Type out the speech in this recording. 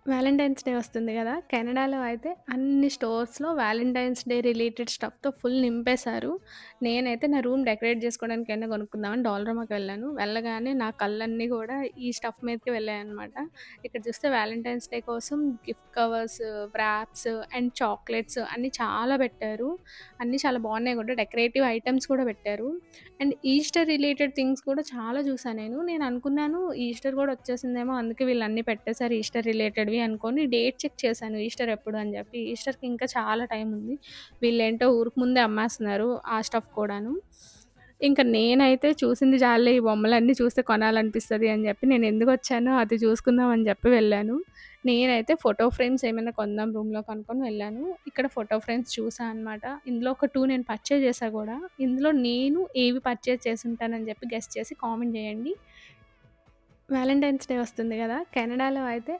Valentine's day వస్తుంది గదా! కెనడాలో అయితే అన్ని స్టోర్స్‌లో వాలంటైన్స్ డే రిలేటెడ్ స్టఫ్‌తో ఫుల్ నింపేశారు. నేనైతే నా రూమ్ డెకరేట్ జేసుకోవడానికైనా కొనుక్కుందామని డాలరమాకి వెళ్ళాను. వెళ్ళగానే నా కళ్ళన్నీ గూడా ఈ స్టఫ్ మీదకే వెళ్ళాయన్నమాట. ఇక్కడ చూస్తే వాలంటైన్స్ డే కోసం gift covers, wraps and chocolates అన్నీ చాలా పెట్టారు. అన్నీ చాలా బాగున్నాయి గూడా. డెకరేటివ్ ఐటెమ్స్ కూడా పెట్టారు. అండ్ ఈస్టర్ రిలేటెడ్ థింగ్స్ కూడా చాలా చూసా నేను. నేననుకున్నాను ఈస్టర్ గూడా వచ్చేసిందేమో అందుకే వీళ్ళన్నీ పెట్టేసారు ఈస్టర్ రిలేటెడ్‌వి అనుకోని డేట్ చెక్ చేశాను ఈస్టర్ ఎప్పుడు అని జెప్పి. ఈస్టర్‌కి ఇంకా చాలా టైం ఉంది. వీళ్ళేంటో ఊరికి ముందే అమ్మేస్తున్నారు ఆ స్టఫ్ కూడాను. ఇంక నేనైతే చూసింది చాలులే ఈ బొమ్మలన్నీ చూస్తే కొనాలనిపిస్తది అని జెప్పి నేనెందుకొచ్చానో అది చూసుకుందాం అని జెప్పి వెళ్ళాను. నేనైతే ఫోటో ఫ్రేమ్స్ ఏమైనా కొందాం రూమ్‌లోకి అనుకోని వెళ్ళాను. ఇక్కడ ఫోటో ఫ్రేమ్స్ చూసా అనమాట. ఇందులో ఒక 2 నేను పర్చేజ్ చేశా గూడా. ఇందులో నేను ఏవి పర్చేజ్ చేసుంటానని జెప్పి గెస్ చేసి కామెంట్ జేయండి. వాలంటైన్స్ డే వస్తుంది గదా! కెనడాలో అయితే